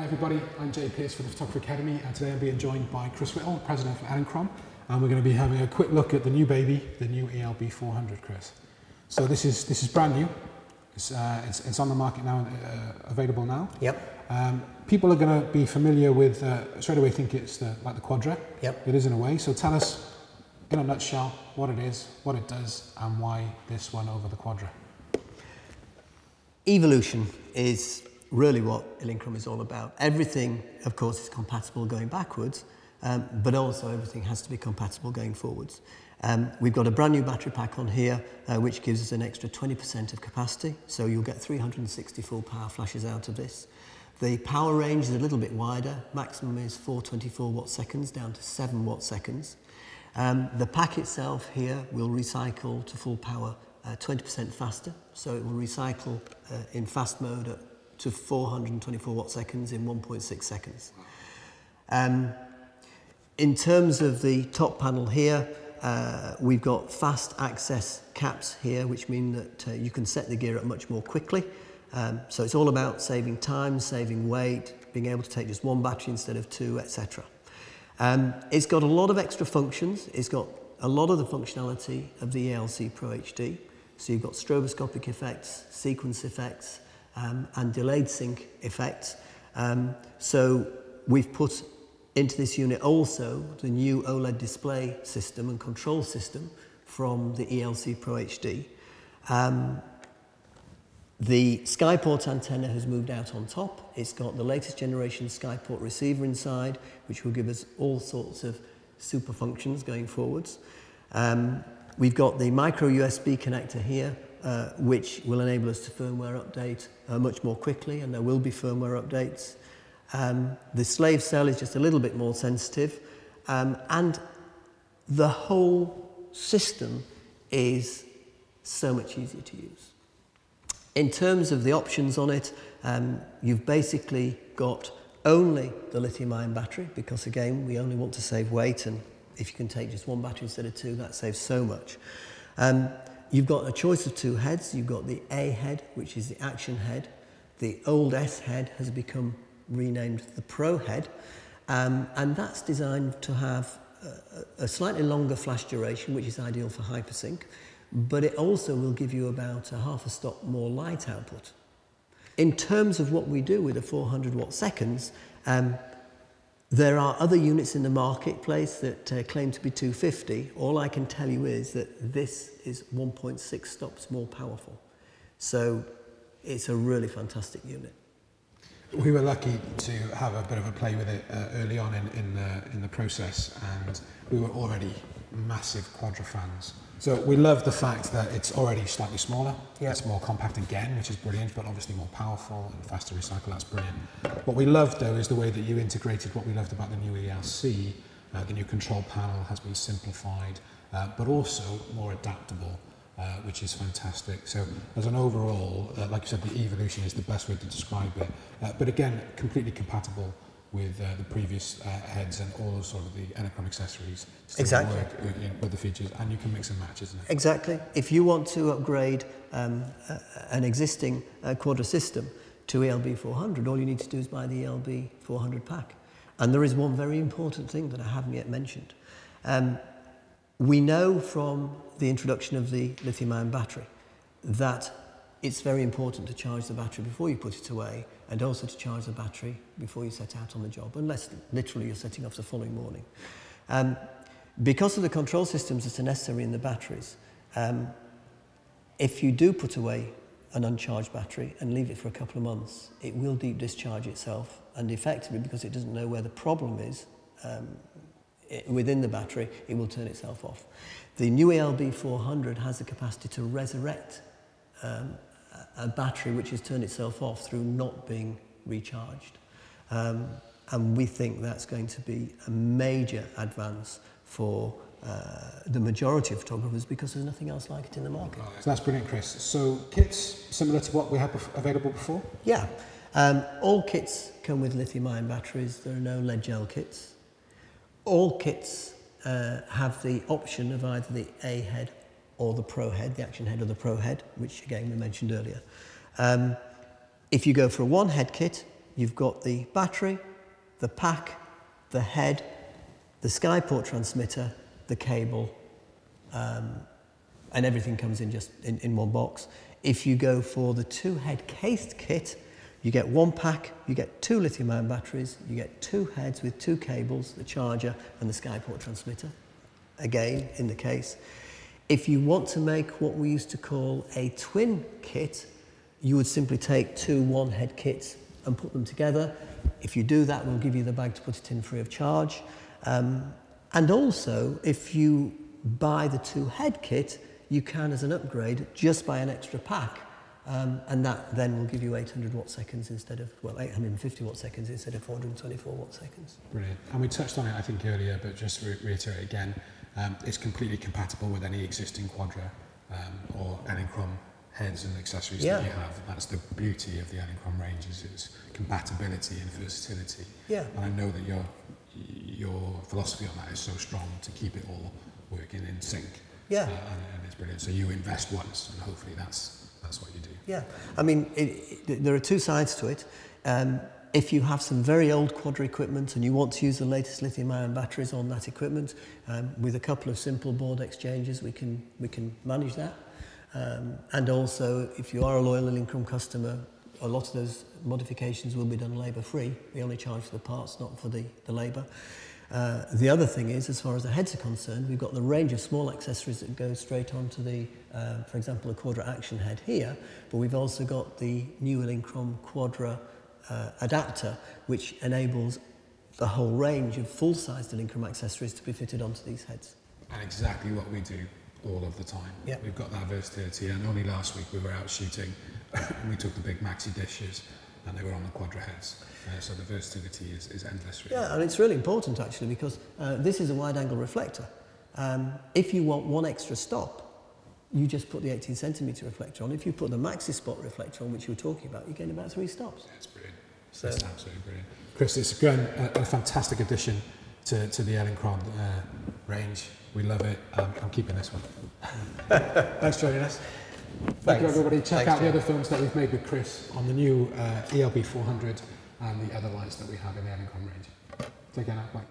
Hi everybody, I'm Pearce for the Photography Academy, and today I'm being joined by Chris Whittle, President for Elinchrom, and we're going to be having a quick look at the new baby, the new ELB 400, Chris. So this is brand new. It's on the market now, available now. Yep. People are going to be familiar with, straight away think it's like the Quadra. Yep. It is in a way. So tell us, in a nutshell, what it is, what it does, and why this one over the Quadra. Evolution is really what Elinchrom is all about. Everything, of course, is compatible going backwards, but also everything has to be compatible going forwards. We've got a brand new battery pack on here, which gives us an extra 20% of capacity, so you'll get 364 power flashes out of this. The power range is a little bit wider. Maximum is 424 watt seconds down to 7 watt seconds. The pack itself here will recycle to full power 20% faster, so it will recycle in fast mode to 424 watt seconds in 1.6 seconds. In terms of the top panel here, we've got fast access caps here, which mean that you can set the gear up much more quickly. So it's all about saving time, saving weight, being able to take just one battery instead of two, etc. It's got a lot of extra functions. It's got a lot of the functionality of the ELC Pro HD. So you've got stroboscopic effects, sequence effects, and delayed sync effects. So we've put into this unit also the new OLED display system and control system from the ELC Pro HD. The Skyport antenna has moved out on top. It's got the latest generation Skyport receiver inside, which will give us all sorts of super functions going forwards. We've got the micro USB connector here, which will enable us to firmware update much more quickly, and there will be firmware updates. The slave cell is just a little bit more sensitive, and the whole system is so much easier to use. In terms of the options on it, you've basically got only the lithium-ion battery, because again, we only want to save weight, and if you can take just one battery instead of two, that saves so much. You've got a choice of two heads. You've got the A head, which is the action head. The old S head has become renamed the Pro head, and that's designed to have a slightly longer flash duration, which is ideal for hypersync, but it also will give you about a half a stop more light output. In terms of what we do with the 400 watt seconds, there are other units in the marketplace that claim to be 250. All I can tell you is that this is 1.6 stops more powerful. So it's a really fantastic unit. We were lucky to have a bit of a play with it early on in the process, and we were already massive Quadra fans. So we love the fact that it's already slightly smaller. Yep. It's more compact again, which is brilliant, but obviously more powerful and faster recycle. That's brilliant. What we love though is the way that you integrated what we loved about the new ELC. The new control panel has been simplified, but also more adaptable, which is fantastic. So as an overall, like you said, the evolution is the best way to describe it. But again, completely compatible with the previous heads and all of sort of the Elinchrom accessories to exactly. work with the features, and you can mix and match, isn't it? Exactly. If you want to upgrade an existing Quadra system to ELB 400, all you need to do is buy the ELB 400 pack. And there is one very important thing that I haven't yet mentioned. We know from the introduction of the lithium-ion battery that it's very important to charge the battery before you put it away, and also to charge the battery before you set out on the job, unless literally you're setting off the following morning. Because of the control systems that are necessary in the batteries, if you do put away an uncharged battery and leave it for a couple of months, it will deep discharge itself, and effectively, because it doesn't know where the problem is within the battery, it will turn itself off. The new ELB 400 has the capacity to resurrect a battery which has turned itself off through not being recharged. And we think that's going to be a major advance for the majority of photographers, because there's nothing else like it in the market. So that's brilliant, Chris. So kits similar to what we had available before? Yeah. All kits come with lithium-ion batteries. There are no lead gel kits. All kits have the option of either the A head or the Pro head, the action head or the Pro head, which again we mentioned earlier. If you go for a one head kit, you've got the battery, the pack, the head, the Skyport transmitter, the cable, and everything comes in just in one box. If you go for the 2-head cased kit, you get 1 pack, you get 2 lithium-ion batteries, you get 2 heads with 2 cables, the charger and the Skyport transmitter, again in the case. If you want to make what we used to call a twin kit, you would simply take 2 1-head kits and put them together. If you do that, we'll give you the bag to put it in free of charge. And also, if you buy the 2-head kit, you can, as an upgrade, just buy an extra pack. And that then will give you 800 watt seconds instead of, well, 850 watt seconds instead of 424 watt seconds. Brilliant. And we touched on it, I think, earlier, but just to reiterate again, it's completely compatible with any existing Quadra or Elinchrom heads and accessories that you have. That's the beauty of the Elinchrom range, is its compatibility and versatility. Yeah. And I know that your philosophy on that is so strong to keep it all working in sync. Yeah. And it's brilliant. So you invest once, and hopefully that's what you do. Yeah. I mean, there are 2 sides to it. If you have some very old Quadra equipment and you want to use the latest lithium-ion batteries on that equipment, with a couple of simple board exchanges, we can manage that. And also, if you are a loyal Elinchrom customer, a lot of those modifications will be done labour-free. We only charge for the parts, not for the labour. The other thing is, as far as the heads are concerned, we've got the range of small accessories that go straight onto the, for example, the Quadra Action head here, but we've also got the new Elinchrom Quadra adapter, which enables the whole range of full-sized Elinchrom accessories to be fitted onto these heads. And exactly what we do all of the time. Yeah. We've got that versatility, and only last week we were out shooting and we took the big maxi dishes and they were on the Quadra heads. So the versatility is endless, really. Yeah, and it's really important actually, because this is a wide-angle reflector. If you want 1 extra stop, you just put the 18cm reflector on. If you put the maxi spot reflector on, which you were talking about, you gain about 3 stops. That's brilliant. So, that's absolutely brilliant. Chris, it's been a fantastic addition to the Elinchrom range. We love it. I'm keeping this one. Thanks for joining us. Thank you, everybody. Check out the other films that we've made with Chris on the new ELB 400 and the other lights that we have in the Elinchrom range. Take care now. Bye.